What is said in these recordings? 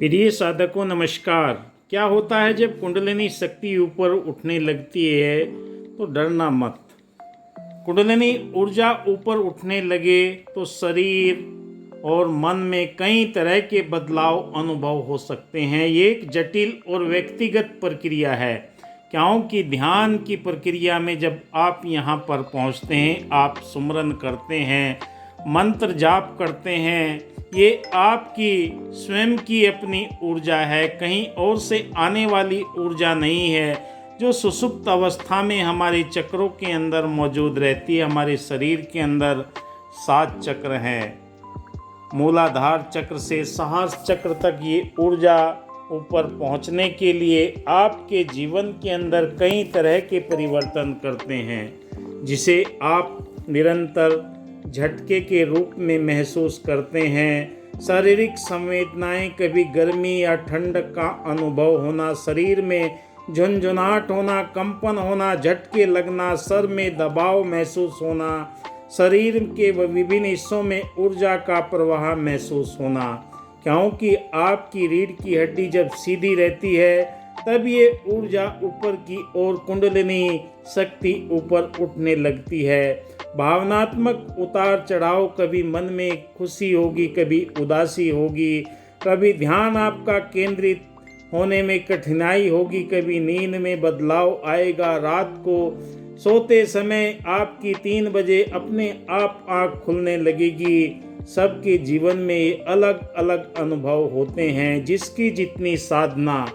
प्रिय साधकों नमस्कार। क्या होता है जब कुंडलिनी शक्ति ऊपर उठने लगती है तो डरना मत। कुंडलिनी ऊर्जा ऊपर उठने लगे तो शरीर और मन में कई तरह के बदलाव अनुभव हो सकते हैं। ये एक जटिल और व्यक्तिगत प्रक्रिया है, क्योंकि ध्यान की प्रक्रिया में जब आप यहाँ पर पहुँचते हैं, आप सुमरन करते हैं, मंत्र जाप करते हैं, ये आपकी स्वयं की अपनी ऊर्जा है, कहीं और से आने वाली ऊर्जा नहीं है, जो सुषुप्त अवस्था में हमारे चक्रों के अंदर मौजूद रहती है। हमारे शरीर के अंदर 7 चक्र हैं। मूलाधार चक्र से सहस्र चक्र तक ये ऊर्जा ऊपर पहुंचने के लिए आपके जीवन के अंदर कई तरह के परिवर्तन करते हैं, जिसे आप निरंतर झटके के रूप में महसूस करते हैं। शारीरिक संवेदनाएं, कभी गर्मी या ठंड का अनुभव होना, शरीर में झुनझुनाहट होना, कंपन होना, झटके लगना, सर में दबाव महसूस होना, शरीर के विभिन्न हिस्सों में ऊर्जा का प्रवाह महसूस होना। क्योंकि आपकी रीढ़ की हड्डी जब सीधी रहती है तब ये ऊर्जा ऊपर की ओर कुंडलिनी शक्ति ऊपर उठने लगती है। भावनात्मक उतार चढ़ाव, कभी मन में खुशी होगी, कभी उदासी होगी, कभी ध्यान आपका केंद्रित होने में कठिनाई होगी, कभी नींद में बदलाव आएगा। रात को सोते समय आपकी 3 बजे अपने आप आँख खुलने लगेगी। सबके जीवन में अलग अलग अनुभव होते हैं। जिसकी जितनी साधना,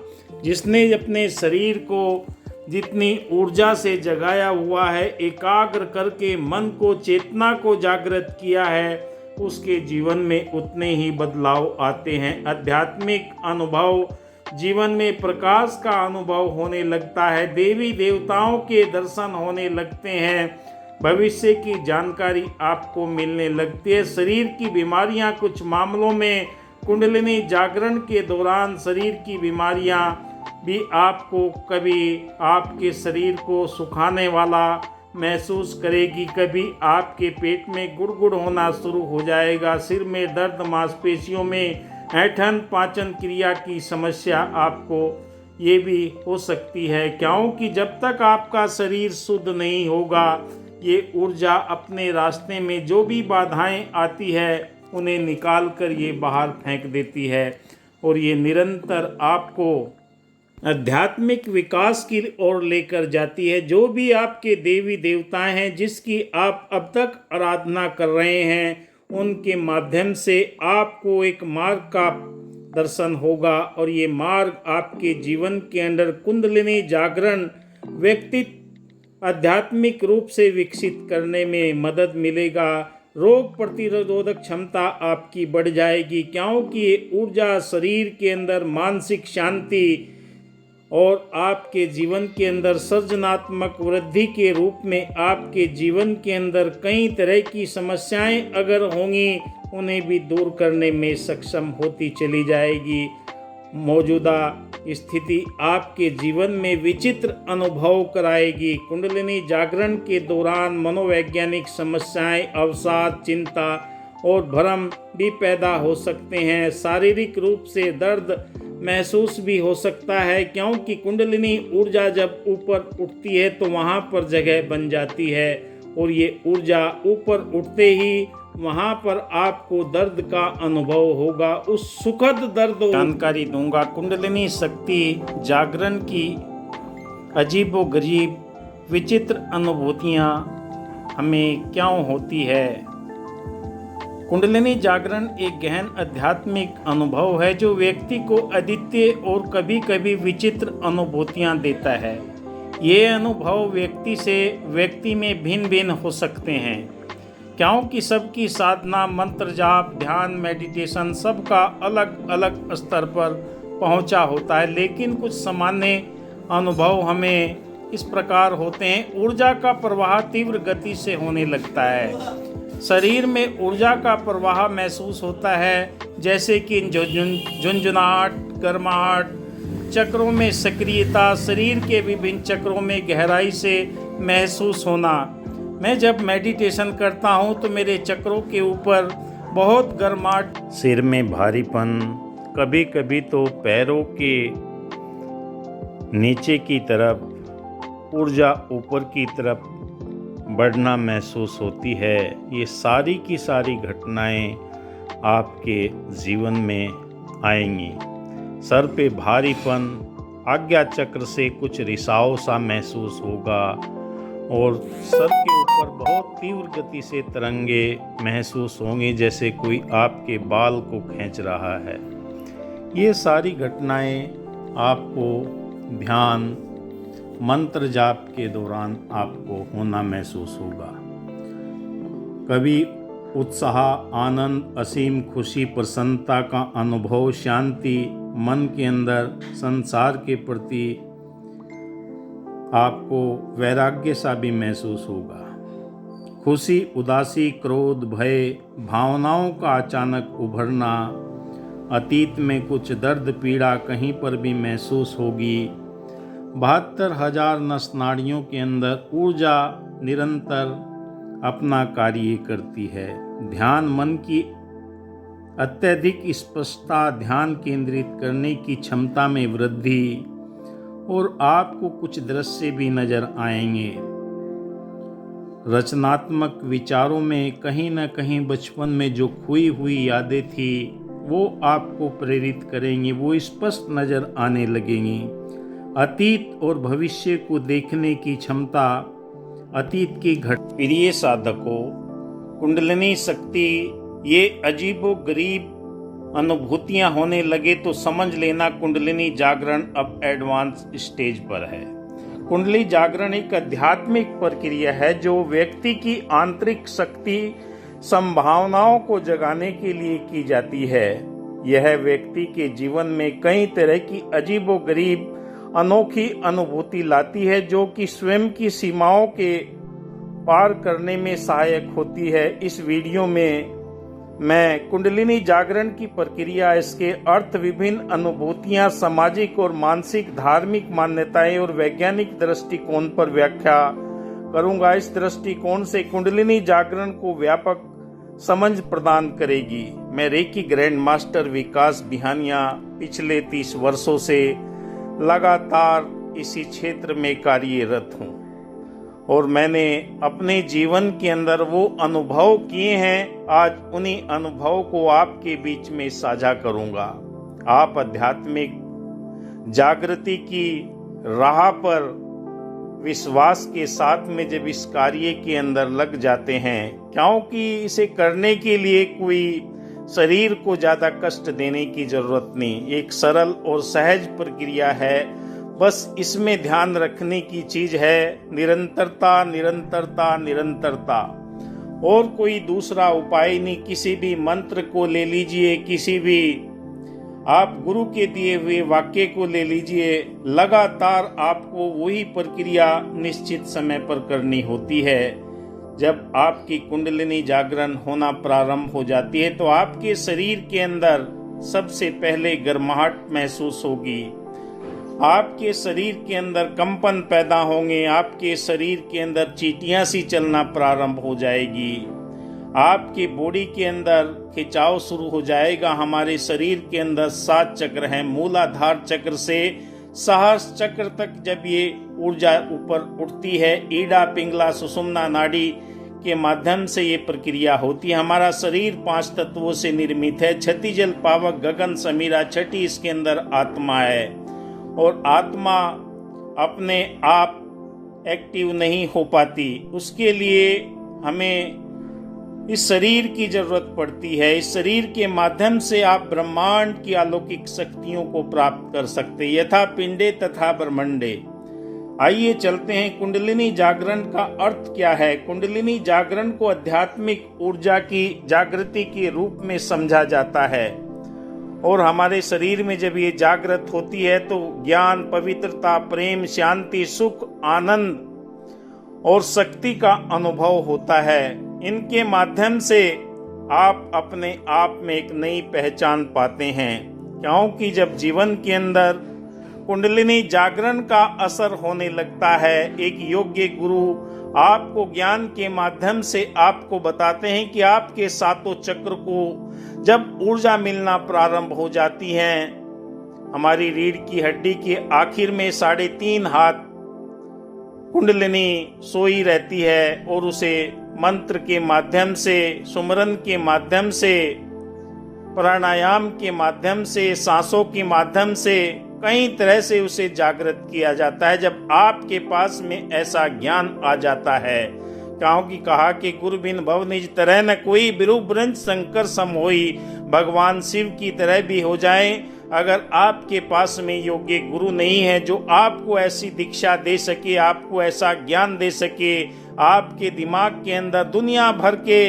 जिसने अपने शरीर को जितनी ऊर्जा से जगाया हुआ है, एकाग्र करके मन को, चेतना को जागृत किया है, उसके जीवन में उतने ही बदलाव आते हैं। आध्यात्मिक अनुभव, जीवन में प्रकाश का अनुभव होने लगता है, देवी देवताओं के दर्शन होने लगते हैं, भविष्य की जानकारी आपको मिलने लगती है। शरीर की बीमारियां, कुछ मामलों में कुंडलिनी जागरण के दौरान शरीर की बीमारियां भी आपको कभी आपके शरीर को सुखाने वाला महसूस करेगी, कभी आपके पेट में गुड़गुड़ होना शुरू हो जाएगा, सिर में दर्द, मांसपेशियों में ऐंठन, पाचन क्रिया की समस्या आपको ये भी हो सकती है। क्योंकि जब तक आपका शरीर शुद्ध नहीं होगा, ये ऊर्जा अपने रास्ते में जो भी बाधाएं आती है उन्हें निकाल कर ये बाहर फेंक देती है, और ये निरंतर आपको आध्यात्मिक विकास की ओर लेकर जाती है। जो भी आपके देवी देवताएं हैं, जिसकी आप अब तक आराधना कर रहे हैं, उनके माध्यम से आपको एक मार्ग का दर्शन होगा, और ये मार्ग आपके जीवन के अंदर कुंडलिनी जागरण व्यक्तित्व आध्यात्मिक रूप से विकसित करने में मदद मिलेगा। रोग प्रतिरोधक क्षमता आपकी बढ़ जाएगी, क्योंकि ये ऊर्जा शरीर के अंदर मानसिक शांति और आपके जीवन के अंदर सृजनात्मक वृद्धि के रूप में आपके जीवन के अंदर कई तरह की समस्याएं अगर होंगी, उन्हें भी दूर करने में सक्षम होती चली जाएगी। मौजूदा स्थिति आपके जीवन में विचित्र अनुभव कराएगी। कुंडलिनी जागरण के दौरान मनोवैज्ञानिक समस्याएं, अवसाद, चिंता और भ्रम भी पैदा हो सकते हैं। शारीरिक रूप से दर्द महसूस भी हो सकता है, क्योंकि कुंडलिनी ऊर्जा जब ऊपर उठती है तो वहाँ पर जगह बन जाती है, और ये ऊर्जा ऊपर उठते ही वहाँ पर आपको दर्द का अनुभव होगा। उस सुखद दर्द जानकारी दूंगा। कुंडलिनी शक्ति जागरण की अजीबोगरीब विचित्र अनुभूतियाँ हमें क्यों होती है। कुंडलिनी जागरण एक गहन आध्यात्मिक अनुभव है, जो व्यक्ति को अद्वितीय और कभी कभी विचित्र अनुभूतियाँ देता है। ये अनुभव व्यक्ति से व्यक्ति में भिन्न भिन्न हो सकते हैं, क्योंकि सबकी साधना, मंत्र जाप, ध्यान, मेडिटेशन सबका अलग अलग स्तर पर पहुंचा होता है। लेकिन कुछ सामान्य अनुभव हमें इस प्रकार होते हैं। ऊर्जा का प्रवाह तीव्र गति से होने लगता है। शरीर में ऊर्जा का प्रवाह महसूस होता है, जैसे कि झुनझुनाहट, गर्माहट, चक्रों में सक्रियता, शरीर के विभिन्न चक्रों में गहराई से महसूस होना। मैं जब मेडिटेशन करता हूँ तो मेरे चक्रों के ऊपर बहुत गर्माहट, सिर में भारीपन, कभी कभी तो पैरों के नीचे की तरफ ऊर्जा ऊपर की तरफ बढ़ना महसूस होती है। ये सारी की सारी घटनाएं आपके जीवन में आएंगी। सर पे भारीपन, आज्ञा चक्र से कुछ रिसाव सा महसूस होगा और सर के ऊपर बहुत तीव्र गति से तरंगे महसूस होंगी, जैसे कोई आपके बाल को खींच रहा है। ये सारी घटनाएं आपको ध्यान मंत्र जाप के दौरान आपको होना महसूस होगा। कभी उत्साह, आनंद, असीम खुशी, प्रसन्नता का अनुभव, शांति, मन के अंदर संसार के प्रति आपको वैराग्य सा भी महसूस होगा। खुशी, उदासी, क्रोध, भय भावनाओं का अचानक उभरना, अतीत में कुछ दर्द पीड़ा कहीं पर भी महसूस होगी। 72,000 नस नाड़ियों के अंदर ऊर्जा निरंतर अपना कार्य करती है। ध्यान मन की अत्यधिक स्पष्टता, ध्यान केंद्रित करने की क्षमता में वृद्धि और आपको कुछ दृश्य भी नजर आएंगे। रचनात्मक विचारों में कहीं न कहीं बचपन में जो खोई हुई यादें थी वो आपको प्रेरित करेंगी, वो स्पष्ट नजर आने लगेंगी। अतीत और भविष्य को देखने की क्षमता, अतीत की प्रिय साधकों, कुंडलिनी शक्ति ये अजीबोगरीब अनुभूतियां होने लगे तो समझ लेना कुंडलिनी जागरण अब एडवांस स्टेज पर है। कुंडली जागरण एक आध्यात्मिक प्रक्रिया है जो व्यक्ति की आंतरिक शक्ति संभावनाओं को जगाने के लिए की जाती है। यह व्यक्ति के जीवन में कई तरह की अजीबोगरीब अनोखी अनुभूति लाती है जो कि स्वयं की सीमाओं के पार करने में सहायक होती है। इस वीडियो में मैं कुंडलिनी जागरण की प्रक्रिया, इसके अर्थ, विभिन्न अनुभूतियां, सामाजिक और मानसिक, धार्मिक मान्यताएं और वैज्ञानिक दृष्टिकोण पर व्याख्या करूंगा। इस दृष्टिकोण से कुंडलिनी जागरण को व्यापक समझ प्रदान करेगी। मैं रेकी ग्रैंड मास्टर विकास बिहानिया पिछले 30 वर्षों से लगातार इसी क्षेत्र में कार्यरत हूँ और मैंने अपने जीवन के अंदर वो अनुभव किए हैं। आज उन्हीं अनुभव को आपके बीच में साझा करूंगा। आप आध्यात्मिक जागृति की राह पर विश्वास के साथ में जब इस कार्य के अंदर लग जाते हैं, क्योंकि इसे करने के लिए कोई शरीर को ज्यादा कष्ट देने की जरूरत नहीं, एक सरल और सहज प्रक्रिया है। बस इसमें ध्यान रखने की चीज है निरंतरता, निरंतरता, निरंतरता, और कोई दूसरा उपाय नहीं। किसी भी मंत्र को ले लीजिए, किसी भी आप गुरु के दिए हुए वाक्य को ले लीजिए, लगातार आपको वही प्रक्रिया निश्चित समय पर करनी होती है। जब आपकी कुंडलिनी जागरण होना प्रारंभ हो जाती है तो आपके शरीर के अंदर सबसे पहले गर्माहट महसूस होगी, आपके शरीर के अंदर कंपन पैदा होंगे, आपके शरीर के अंदर चींटियां सी चलना प्रारंभ हो जाएगी, आपके बॉडी के अंदर खिंचाव शुरू हो जाएगा। हमारे शरीर के अंदर 7 चक्र हैं। मूलाधार चक्र से सहस्र चक्र तक जब ये ऊर्जा ऊपर उठती है, ईडा, पिंगला, सुषुम्ना नाड़ी के माध्यम से ये प्रक्रिया होती है। हमारा शरीर 5 तत्वों से निर्मित है। छठी जल, पावक, गगन, समीरा, छठी इसके अंदर आत्मा है और आत्मा अपने आप एक्टिव नहीं हो पाती, उसके लिए हमें इस शरीर की जरूरत पड़ती है। इस शरीर के माध्यम से आप ब्रह्मांड की अलौकिक शक्तियों को प्राप्त कर सकते, यथा पिंडे तथा ब्रह्मंडे। आइए चलते हैं, कुंडलिनी जागरण का अर्थ क्या है। कुंडलिनी जागरण को आध्यात्मिक ऊर्जा की जागृति के रूप में समझा जाता है और हमारे शरीर में जब ये जागृत होती है तो ज्ञान, पवित्रता, प्रेम, शांति, सुख, आनंद और शक्ति का अनुभव होता है। इनके माध्यम से आप अपने आप में एक नई पहचान पाते हैं, क्योंकि जब जीवन के अंदर कुंडलिनी जागरण का असर होने लगता है, एक योग्य गुरु आपको ज्ञान के माध्यम से आपको बताते हैं कि आपके सातों चक्र को जब ऊर्जा मिलना प्रारंभ हो जाती है, हमारी रीढ़ की हड्डी के आखिर में 3.5 हाथ कुंडलिनी सोई रहती है और उसे मंत्र के माध्यम से, सुमरन के माध्यम से, प्राणायाम के माध्यम से, सांसों के माध्यम से कई तरह से उसे जागृत किया जाता है। जब आपके पास में ऐसा ज्ञान आ जाता है, क्योंकि कहा कि गुरु बिन भव निज तरह न कोई, बिरु ब्रंज शंकर सम होई, भगवान शिव की तरह भी हो जाए। अगर आपके पास में योग्य गुरु नहीं है जो आपको ऐसी दीक्षा दे सके, आपको ऐसा ज्ञान दे सके, आपके दिमाग के अंदर दुनिया भर के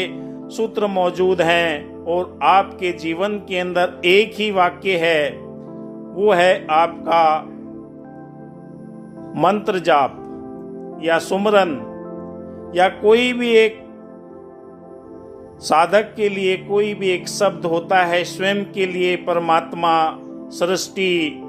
सूत्र मौजूद हैं और आपके जीवन के अंदर एक ही वाक्य है, वो है आपका मंत्र जाप या सुमरन, या कोई भी एक साधक के लिए कोई भी एक शब्द होता है, स्वयं के लिए परमात्मा, सृष्टि,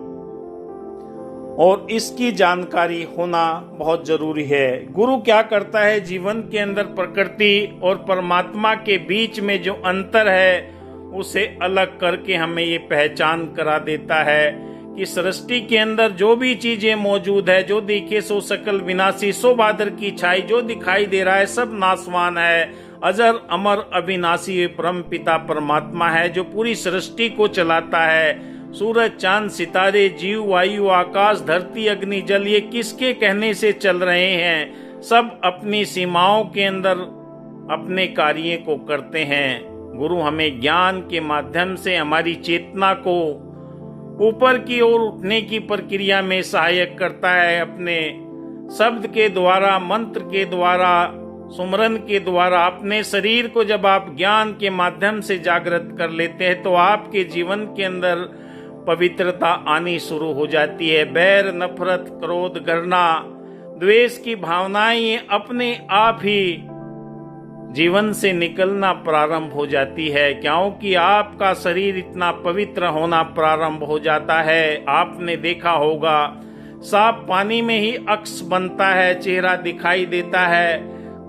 और इसकी जानकारी होना बहुत जरूरी है। गुरु क्या करता है, जीवन के अंदर प्रकृति और परमात्मा के बीच में जो अंतर है उसे अलग करके हमें ये पहचान करा देता है कि सृष्टि के अंदर जो भी चीजें मौजूद है, जो दिखे सो सकल विनाशी, सो बादर की छाई, जो दिखाई दे रहा है सब नासवान है। अजर अमर अविनाशी परम पिता परमात्मा है जो पूरी सृष्टि को चलाता है। सूरज चांद सितारे जीव वायु आकाश धरती अग्नि जल ये किसके कहने से चल रहे हैं? सब अपनी सीमाओं के अंदर अपने कार्य को करते हैं। गुरु हमें ज्ञान के माध्यम से हमारी चेतना को ऊपर की ओर उठने की प्रक्रिया में सहायक करता है। अपने शब्द के द्वारा, मंत्र के द्वारा, सुमरन के द्वारा अपने शरीर को जब आप ज्ञान के माध्यम से जागृत कर लेते हैं तो आपके जीवन के अंदर पवित्रता आनी शुरू हो जाती है। बैर, नफरत, क्रोध, घृणा, द्वेष की भावनाएं अपने आप ही जीवन से निकलना प्रारंभ हो जाती है, क्योंकि आपका शरीर इतना पवित्र होना प्रारंभ हो जाता है। आपने देखा होगा साफ पानी में ही अक्स बनता है, चेहरा दिखाई देता है।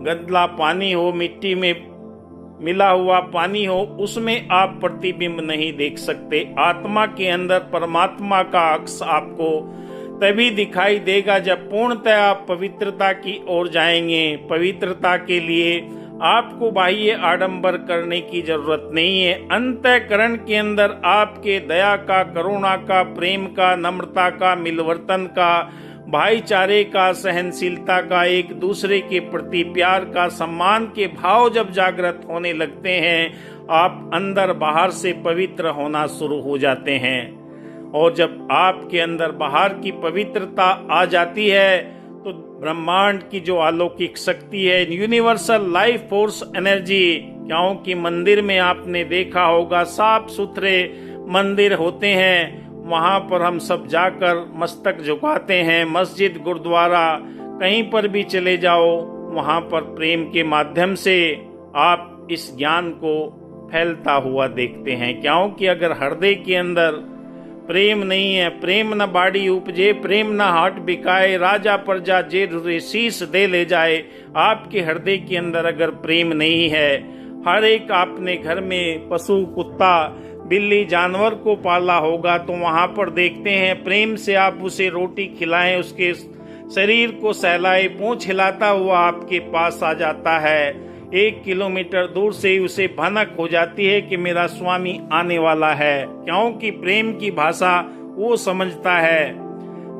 गंदला पानी हो, मिट्टी में मिला हुआ पानी हो, उसमें आप प्रतिबिंब नहीं देख सकते। आत्मा के अंदर परमात्मा का अक्स आपको तभी दिखाई देगा जब पूर्णतः आप पवित्रता की ओर जाएंगे। पवित्रता के लिए आपको बाह्य आडंबर करने की जरूरत नहीं है। अंतःकरण के अंदर आपके दया का, करुणा का, प्रेम का, नम्रता का, मिलवर्तन का, भाईचारे का, सहनशीलता का, एक दूसरे के प्रति प्यार का, सम्मान के भाव जब जागृत होने लगते हैं, आप अंदर बाहर से पवित्र होना शुरू हो जाते हैं। और जब आपके अंदर बाहर की पवित्रता आ जाती है तो ब्रह्मांड की जो अलौकिक शक्ति है, यूनिवर्सल लाइफ फोर्स एनर्जी, क्योंकि मंदिर में आपने देखा होगा साफ सुथरे मंदिर होते हैं, वहां पर हम सब जाकर मस्तक झुकाते हैं। मस्जिद, गुरुद्वारा, कहीं पर भी चले जाओ, वहां पर प्रेम के माध्यम से आप इस ज्ञान को फैलता हुआ देखते हैं। क्योंकि अगर हृदय के अंदर प्रेम नहीं है, प्रेम न बाड़ी उपजे, प्रेम न हाट बिकाए, राजा प्रजा जे रुरे शीश दे ले जाए। आपके हृदय के अंदर अगर प्रेम नहीं है, हर एक आपने घर में पशु, कुत्ता, बिल्ली, जानवर को पाला होगा तो वहां पर देखते हैं प्रेम से आप उसे रोटी खिलाएं, उसके शरीर को सहलाए, पूंछ हिलाता हुआ आपके पास आ जाता है। 1 किलोमीटर दूर से ही उसे भनक हो जाती है कि मेरा स्वामी आने वाला है, क्योंकि प्रेम की भाषा वो समझता है।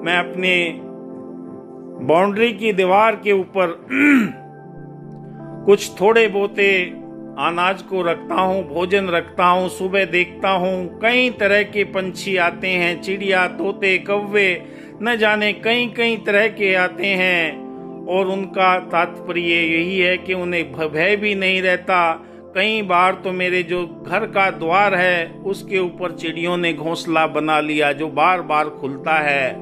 मैं अपने बाउंड्री की दीवार के ऊपर कुछ थोड़े बहुते अनाज को रखता हूँ, भोजन रखता हूँ। सुबह देखता हूँ कई तरह के पंछी आते हैं, चिड़िया, तोते, कौवे, न जाने कई कई तरह के आते हैं, और उनका तात्पर्य यही है कि उन्हें भय भी नहीं रहता। कई बार तो मेरे जो घर का द्वार है उसके ऊपर चिड़ियों ने घोंसला बना लिया जो बार बार खुलता है।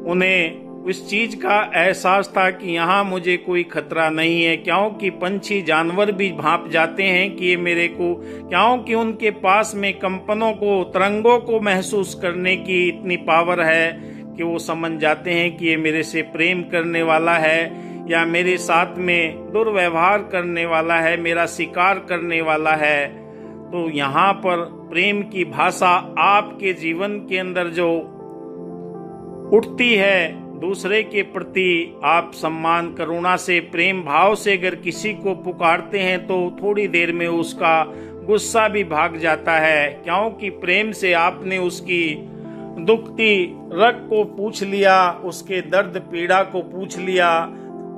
उन्हें इस चीज का एहसास था कि यहाँ मुझे कोई खतरा नहीं है, क्योंकि पंछी, जानवर भी भांप जाते हैं कि ये मेरे को, क्योंकि उनके पास में कंपनों को, तरंगों को महसूस करने की इतनी पावर है कि वो समझ जाते हैं कि ये मेरे से प्रेम करने वाला है। या मेरे साथ में दुर्व्यवहार करने वाला है, मेरा शिकार करने वाला है, तो यहाँ पर प्रेम की भाषा आपके जीवन के अंदर जो उठती है, दूसरे के प्रति आप सम्मान, करुणा से, प्रेम भाव से अगर किसी को पुकारते हैं तो थोड़ी देर में उसका गुस्सा भी भाग जाता है, क्योंकि प्रेम से आपने उसकी दुखती रग को पूछ लिया, उसके दर्द पीड़ा को पूछ लिया,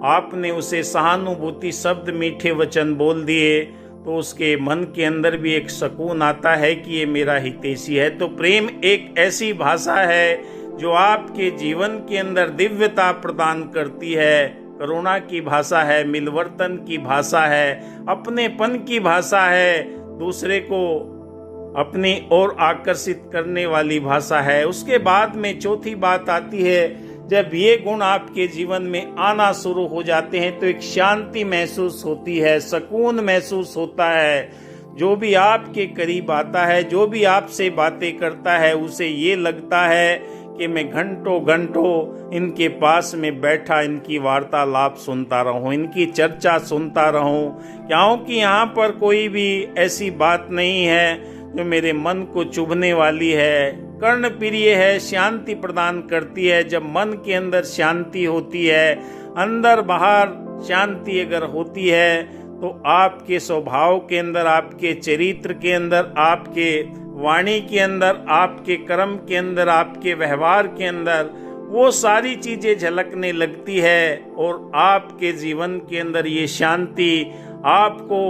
आपने उसे सहानुभूति शब्द, मीठे वचन बोल दिए, तो उसके मन के अंदर भी एक सुकून आता है कि ये मेरा हितैषी है। तो प्रेम एक ऐसी भाषा है जो आपके जीवन के अंदर दिव्यता प्रदान करती है, करुणा की भाषा है, मिलवर्तन की भाषा है, अपनेपन की भाषा है, दूसरे को अपनी ओर आकर्षित करने वाली भाषा है। उसके बाद में चौथी बात आती है, जब ये गुण आपके जीवन में आना शुरू हो जाते हैं तो एक शांति महसूस होती है, सुकून महसूस होता है। जो भी आपके करीब आता है, जो भी आपसे बातें करता है, उसे ये लगता है कि मैं घंटों घंटों इनके पास में बैठा इनकी वार्तालाप सुनता रहूं, इनकी चर्चा सुनता रहूं, क्योंकि यहाँ पर कोई भी ऐसी बात नहीं है जो मेरे मन को चुभने वाली है, कर्ण प्रिय है, शांति प्रदान करती है। जब मन के अंदर शांति होती है, अंदर बाहर शांति अगर होती है, तो आपके स्वभाव के अंदर, आपके चरित्र के अंदर, आपके वाणी के अंदर, आपके कर्म के अंदर, आपके व्यवहार के अंदर वो सारी चीजें झलकने लगती है, और आपके जीवन के अंदर ये शांति आपको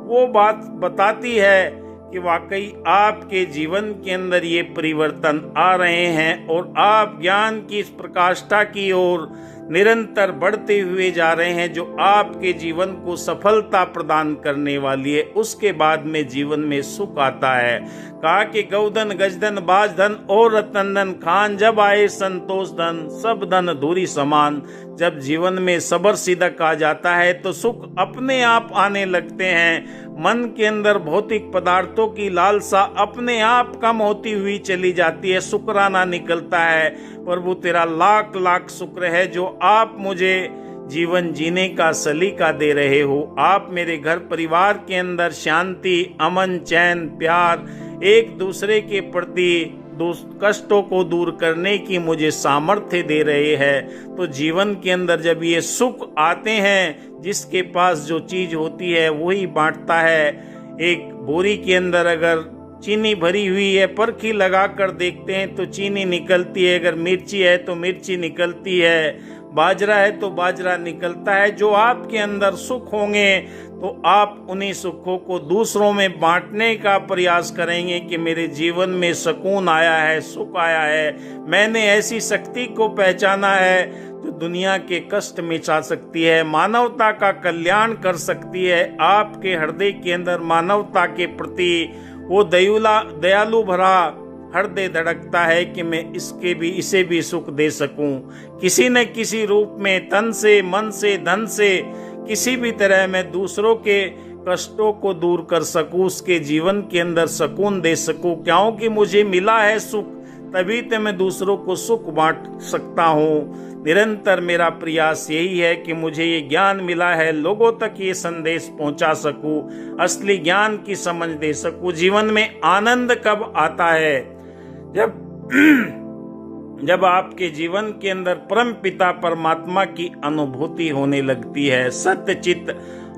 वो बात बताती है कि वाकई आपके जीवन के अंदर ये परिवर्तन आ रहे हैं और आप ज्ञान की इस प्रकाष्ठा की ओर निरंतर बढ़ते हुए जा रहे हैं, जो आपके जीवन को सफलता प्रदान करने वाली है। उसके बाद में जीवन में सुख आता है। कहा कि गौधन, गजधन, बाजधन और रतनधन खान, जब आए संतोष धन, सब धन धूरी समान। जब जीवन में सबर सिदक आ जाता है तो सुख अपने आप आने लगते हैं। मन के अंदर भौतिक पदार्थों की लालसा अपने आप कम होती हुई चली जाती है, शुक्राना निकलता है। प्रभु तेरा लाख लाख शुक्र है जो आप मुझे जीवन जीने का सलीका दे रहे हो। आप मेरे घर परिवार के अंदर शांति, अमन, चैन, प्यार, एक दूसरे के प्रति कष्टों को दूर करने की मुझे सामर्थ्य दे रहे हैं। तो जीवन के अंदर जब ये सुख आते हैं, जिसके पास जो चीज होती है वही बांटता है। एक बोरी के अंदर अगर चीनी भरी हुई है, परखी लगा कर देखते हैं तो चीनी निकलती है, अगर मिर्ची है तो मिर्ची निकलती है, बाजरा है तो बाजरा निकलता है। जो आपके अंदर सुख होंगे तो आप उन्हीं सुखों को दूसरों में बांटने का प्रयास करेंगे कि मेरे जीवन में सुकून आया है, सुख आया है, मैंने ऐसी शक्ति को पहचाना है जो दुनिया के कष्ट मिटा सकती है, मानवता का कल्याण कर सकती है। आपके हृदय के अंदर मानवता के प्रति वो दयालु भरा हृदय धड़कता है कि मैं इसे भी सुख दे सकूं, किसी न किसी रूप में, तन से, मन से, धन से, किसी भी तरह मैं दूसरों के कष्टों को दूर कर सकूं, उसके जीवन के अंदर सुकून दे सकूं। क्योंकि मुझे मिला है सुख, तभी तो मैं दूसरों को सुख बांट सकता हूँ। निरंतर मेरा प्रयास यही है कि मुझे ये ज्ञान मिला है, लोगों तक ये संदेश पहुंचा सकूं, असली ज्ञान की समझ दे सकूं। जीवन में आनंद कब आता है? जब आपके जीवन के अंदर परम पिता परमात्मा की अनुभूति होने लगती है, सत्य चित्त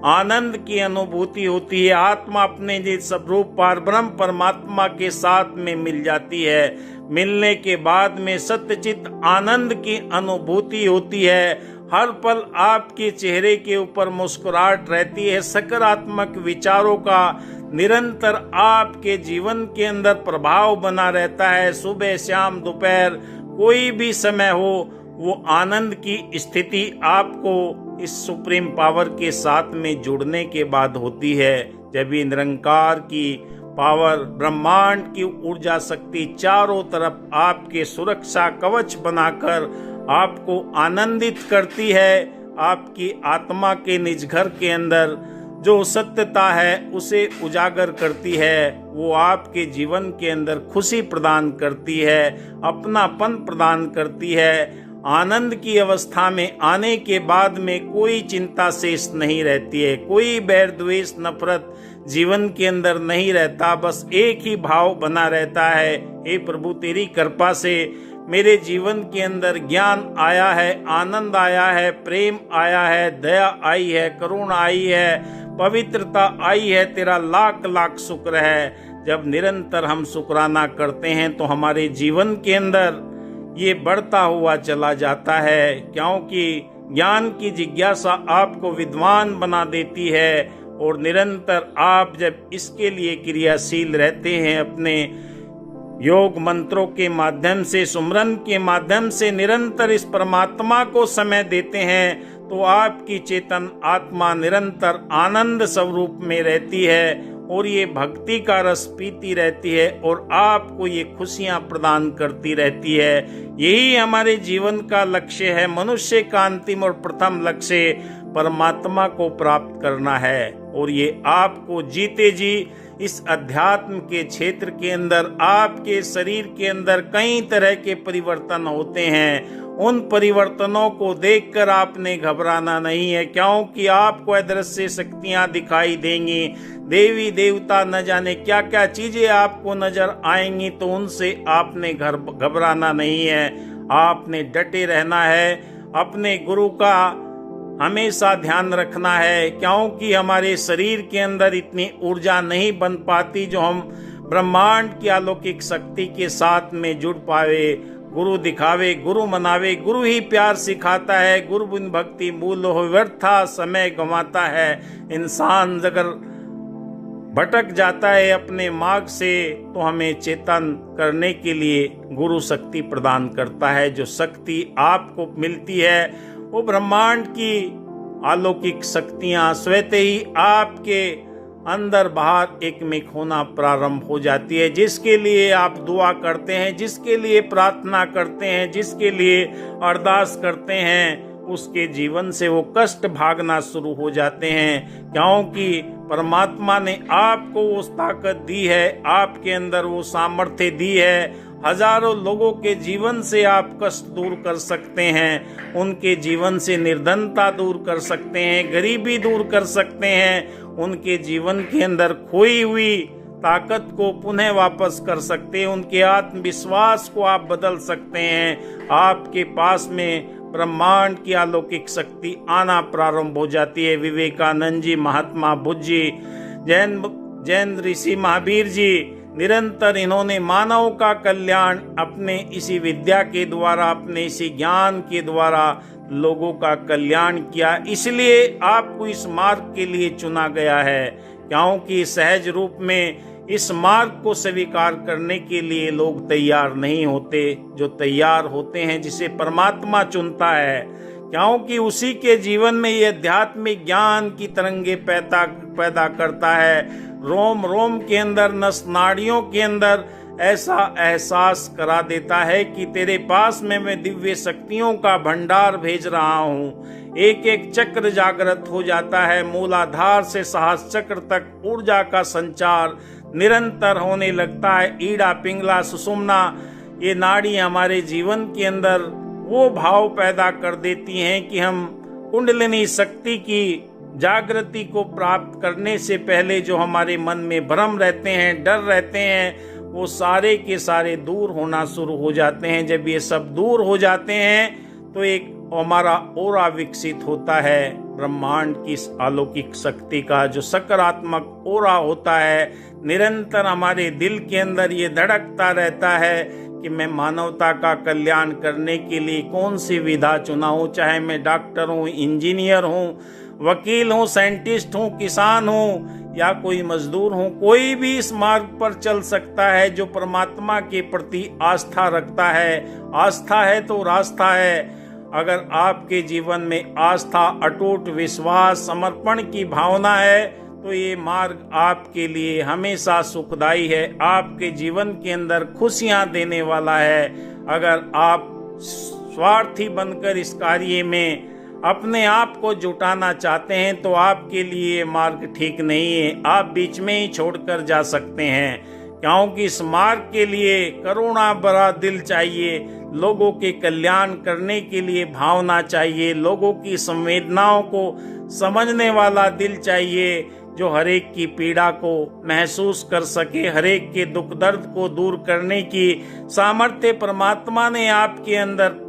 आनंद की अनुभूति होती है, आत्मा अपने जिस स्वरूप परब्रह्म परमात्मा के साथ में मिल जाती है। मिलने के बाद में सत्यचित आनंद की अनुभूति होती है। हर पल आपके चेहरे के ऊपर मुस्कुराहट रहती है, सकारात्मक विचारों का निरंतर आपके जीवन के अंदर प्रभाव बना रहता है। सुबह, शाम, दोपहर, कोई भी समय हो, वो आनंद की स्थिति आपको इस सुप्रीम पावर के साथ में जुड़ने के बाद होती है। जब ये निरंकार की पावर, ब्रह्मांड की ऊर्जा शक्ति चारों तरफ आपके सुरक्षा कवच बनाकर आपको आनंदित करती है, आपकी आत्मा के निज घर के अंदर जो सत्यता है उसे उजागर करती है, वो आपके जीवन के अंदर खुशी प्रदान करती है, अपनापन प्रदान करती है। आनंद की अवस्था में आने के बाद में कोई चिंता शेष नहीं रहती है, कोई बैर द्वेष नफरत जीवन के अंदर नहीं रहता, बस एक ही भाव बना रहता है, हे प्रभु तेरी कृपा से मेरे जीवन के अंदर ज्ञान आया है, आनंद आया है, प्रेम आया है, दया आई है, करुणा आई है, पवित्रता आई है, तेरा लाख लाख शुक्र है। जब निरंतर हम शुक्राना करते हैं तो हमारे जीवन के अंदर ये बढ़ता हुआ चला जाता है, क्योंकि ज्ञान की जिज्ञासा आपको विद्वान बना देती है और निरंतर आप जब इसके लिए क्रियाशील रहते हैं, अपने योग मंत्रों के माध्यम से, सुमरन के माध्यम से निरंतर इस परमात्मा को समय देते हैं, तो आपकी चेतन आत्मा निरंतर आनंद स्वरूप में रहती है और ये भक्ति का रस पीती रहती है और आपको ये खुशियां प्रदान करती रहती है। यही हमारे जीवन का लक्ष्य है। मनुष्य का अंतिम और प्रथम लक्ष्य परमात्मा को प्राप्त करना है और ये आपको जीते जी इस अध्यात्म के क्षेत्र के अंदर, आपके शरीर के अंदर कई तरह के परिवर्तन होते हैं। उन परिवर्तनों को देखकर आपने घबराना नहीं है, क्योंकि आपको अदृश्य शक्तियां दिखाई देंगी, देवी देवता न जाने क्या क्या चीजें आपको नजर आएंगी, तो उनसे आपने घबराना नहीं है। आपने डटे रहना है, अपने गुरु का हमेशा ध्यान रखना है, क्योंकि हमारे शरीर के अंदर इतनी ऊर्जा नहीं बन पाती जो हम ब्रह्मांड की अलौकिक शक्ति के साथ में जुड़ पावे। गुरु दिखावे, गुरु मनावे, गुरु ही प्यार सिखाता है, गुरु बिन भक्ति मूल हो व्यर्था समय गंवाता है। इंसान अगर भटक जाता है अपने मार्ग से, तो हमें चेतन करने के लिए गुरु शक्ति प्रदान करता है। जो शक्ति आपको मिलती है वो ब्रह्मांड की अलौकिक शक्तियां स्वतः ही आपके अंदर बाहर एकमिक होना प्रारंभ हो जाती है। जिसके लिए आप दुआ करते हैं, जिसके लिए प्रार्थना करते हैं, जिसके लिए अरदास करते हैं, उसके जीवन से वो कष्ट भागना शुरू हो जाते हैं, क्योंकि परमात्मा ने आपको वो ताकत दी है, आपके अंदर वो सामर्थ्य दी है। हजारों लोगों के जीवन से आप कष्ट दूर कर सकते हैं, उनके जीवन से निर्धनता दूर कर सकते हैं, गरीबी दूर कर सकते हैं, उनके जीवन के अंदर खोई हुई ताकत को पुनः वापस कर सकते हैं, उनके आत्मविश्वास को आप बदल सकते हैं। आपके पास में ब्रह्मांड की अलौकिक शक्ति आना प्रारंभ हो जाती है। विवेकानंद जी, महात्मा बुद्ध जी, जैन ऋषि महावीर जी, निरंतर इन्होंने मानव का कल्याण अपने इसी विद्या के द्वारा, अपने इसी ज्ञान के द्वारा लोगों का कल्याण किया। इसलिए आपको इस मार्ग के लिए चुना गया है, क्योंकि सहज रूप में इस मार्ग को स्वीकार करने के लिए लोग तैयार नहीं होते। जो तैयार होते हैं, जिसे परमात्मा चुनता है, क्योंकि उसी के जीवन में ये आध्यात्मिक ज्ञान की तरंगे पैदा करता है। रोम रोम के अंदर, नस नाड़ियों के अंदर ऐसा एहसास करा देता है कि तेरे पास में मैं दिव्य शक्तियों का भंडार भेज रहा हूँ। एक एक चक्र जागृत हो जाता है, मूलाधार से सहस्र चक्र तक ऊर्जा का संचार निरंतर होने लगता है। ईड़ा, पिंगला, सुषुम्ना, ये नाड़ी हमारे जीवन के अंदर वो भाव पैदा कर देती हैं कि हम कुंडलिनी शक्ति की जागृति को प्राप्त करने से पहले जो हमारे मन में भ्रम रहते हैं, डर रहते हैं, वो सारे के सारे दूर होना शुरू हो जाते हैं। जब ये सब दूर हो जाते हैं तो एक हमारा ओरा विकसित होता है ब्रह्मांड की अलौकिक शक्ति का, जो सकारात्मक ओरा होता है। निरंतर हमारे दिल के अंदर ये धड़कता रहता है कि मैं मानवता का कल्याण करने के लिए कौन सी विधा चुना हूँ, चाहे मैं डॉक्टर हूँ, इंजीनियर हूँ, वकील हूँ, साइंटिस्ट हूँ, किसान हूँ या कोई मजदूर हूँ, कोई भी इस मार्ग पर चल सकता है जो परमात्मा के प्रति आस्था रखता है। आस्था है तो रास्ता है। अगर आपके जीवन में आस्था, अटूट विश्वास, समर्पण की भावना है, तो ये मार्ग आपके लिए हमेशा सुखदायी है, आपके जीवन के अंदर खुशियां देने वाला है। अगर आप स्वार्थी बनकर इस कार्य में अपने आप को जुटाना चाहते हैं तो आपके लिए मार्ग ठीक नहीं है, आप बीच में ही छोड़कर जा सकते हैं, क्योंकि इस मार्ग के लिए करुणा भरा दिल चाहिए, लोगों के कल्याण करने के लिए भावना चाहिए, लोगों की संवेदनाओं को समझने वाला दिल चाहिए, जो हर एक की पीड़ा को महसूस कर सके, हर एक के दुख दर्द को दूर करने की सामर्थ्य परमात्मा ने आपके अंदर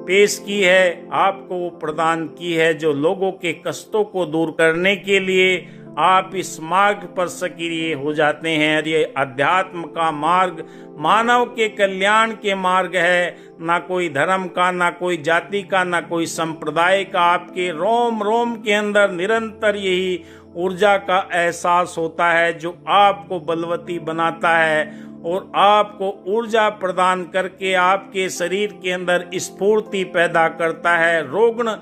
पेश की है, आपको प्रदान की है, जो लोगों के कष्टों को दूर करने के लिए आप इस मार्ग पर सक्रिय हो जाते हैं। और ये अध्यात्म का मार्ग मानव के कल्याण के मार्ग है, ना कोई धर्म का, ना कोई जाति का, ना कोई संप्रदाय का। आपके रोम रोम के अंदर निरंतर यही ऊर्जा का एहसास होता है, जो आपको बलवती बनाता है और आपको ऊर्जा प्रदान करके आपके शरीर के अंदर स्फूर्ति पैदा करता है, रोगण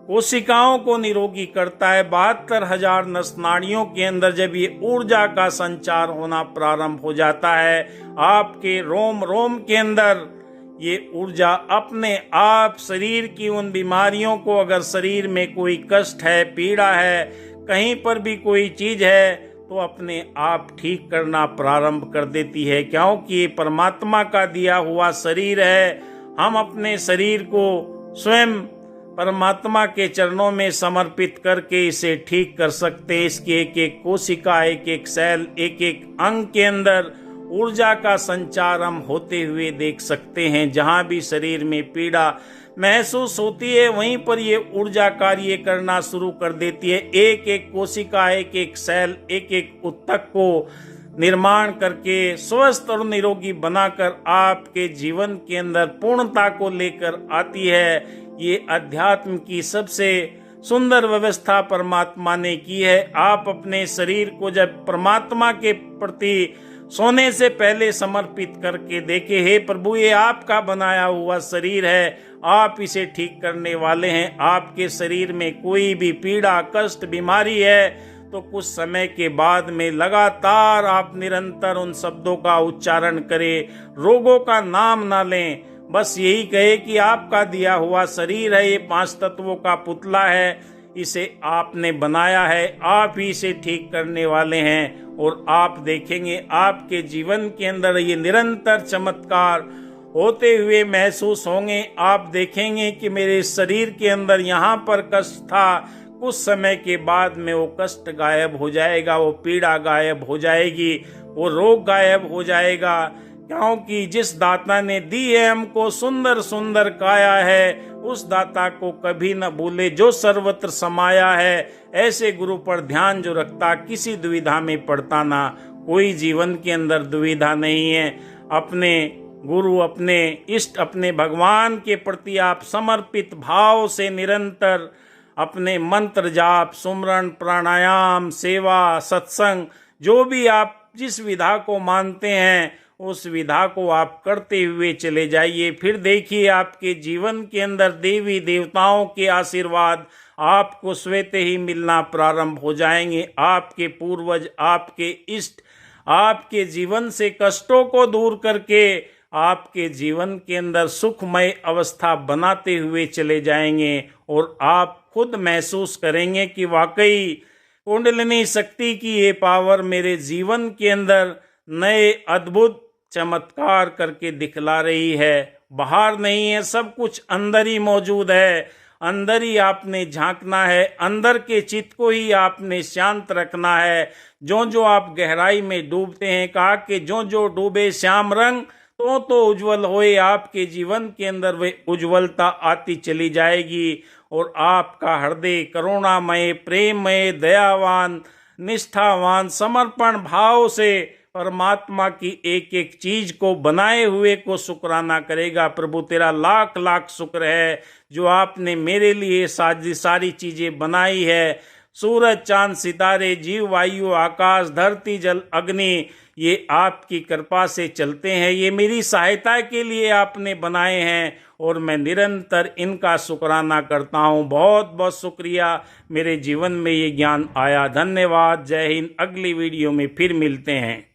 कोशिकाओं को निरोगी करता है। 72,000 नस नाड़ियों के अंदर जब ये ऊर्जा का संचार होना प्रारंभ हो जाता है, आपके रोम रोम के अंदर ये ऊर्जा अपने आप शरीर की उन बीमारियों को, अगर शरीर में कोई कष्ट है, पीड़ा है, कहीं पर भी कोई चीज है, तो अपने आप ठीक करना प्रारंभ कर देती है, क्योंकि ये परमात्मा का दिया हुआ शरीर है। हम अपने शरीर को स्वयं परमात्मा के चरणों में समर्पित करके इसे ठीक कर सकते हैं। इसकी एक एक कोशिका, एक एक सेल, एक एक अंग के अंदर ऊर्जा का संचार हम होते हुए देख सकते हैं। जहां भी शरीर में पीड़ा महसूस होती है, वहीं पर ये ऊर्जा कार्य करना शुरू कर देती है। एक एक कोशिका, एक एक सेल, एक एक ऊतक को निर्माण करके स्वस्थ और निरोगी बनाकर आपके जीवन के अंदर पूर्णता को लेकर आती है। ये अध्यात्म की सबसे सुंदर व्यवस्था परमात्मा ने की है। आप अपने शरीर को जब परमात्मा के प्रति सोने से पहले समर्पित करके देखे, हे प्रभु ये आपका बनाया हुआ शरीर है, आप इसे ठीक करने वाले हैं। आपके शरीर में कोई भी पीड़ा, कष्ट, बीमारी है, तो कुछ समय के बाद में लगातार आप निरंतर उन शब्दों का उच्चारण करें, रोगों का नाम ना लें, बस यही कहे कि आपका दिया हुआ शरीर है, ये 5 तत्वों का पुतला है, इसे आपने बनाया है, आप ही इसे ठीक करने वाले हैं। और आप देखेंगे आपके जीवन के अंदर ये निरंतर चमत्कार होते हुए महसूस होंगे। आप देखेंगे कि मेरे शरीर के अंदर यहाँ पर कष्ट था, कुछ समय के बाद में वो कष्ट गायब हो जाएगा, वो पीड़ा गायब हो जाएगी, वो रोग गायब हो जाएगा, क्योंकि जिस दाता ने दी है हमको सुंदर सुंदर काया है, उस दाता को कभी न भूले जो सर्वत्र समाया है। ऐसे गुरु पर ध्यान जो रखता किसी दुविधा में पड़ता ना। कोई जीवन के अंदर दुविधा नहीं है। अपने गुरु, अपने इष्ट, अपने भगवान के प्रति आप समर्पित भाव से निरंतर अपने मंत्र जाप, सुमरण, प्राणायाम, सेवा, सत्संग, जो भी आप जिस विधा को मानते हैं उस विधा को आप करते हुए चले जाइए। फिर देखिए आपके जीवन के अंदर देवी देवताओं के आशीर्वाद आपको स्वतः ही मिलना प्रारंभ हो जाएंगे। आपके पूर्वज, आपके इष्ट आपके जीवन से कष्टों को दूर करके आपके जीवन के अंदर सुखमय अवस्था बनाते हुए चले जाएंगे और आप खुद महसूस करेंगे कि वाकई कुंडलिनी शक्ति की ये पावर मेरे जीवन के अंदर नए अद्भुत चमत्कार करके दिखला रही है। बाहर नहीं है, सब कुछ अंदर ही मौजूद है। अंदर ही आपने झांकना है, अंदर के चित्त को ही आपने शांत रखना है। जो जो आप गहराई में डूबते हैं, कहा कि जो जो डूबे श्याम रंग तो उज्जवल होए। आपके जीवन के अंदर वे उज्जवलता आती चली जाएगी और आपका हृदय करुणामय, प्रेममय, दयावान, निष्ठावान, समर्पण भाव से परमात्मा की एक एक चीज को बनाए हुए को शुक्राना करेगा। प्रभु तेरा लाख लाख शुक्र है जो आपने मेरे लिए सारी चीजें बनाई है। सूरज, चांद, सितारे, जीव, वायु, आकाश, धरती, जल, अग्नि, ये आपकी कृपा से चलते हैं। ये मेरी सहायता के लिए आपने बनाए हैं और मैं निरंतर इनका शुक्राना करता हूँ। बहुत बहुत शुक्रिया, मेरे जीवन में ये ज्ञान आया। धन्यवाद। जय हिंद। अगली वीडियो में फिर मिलते हैं।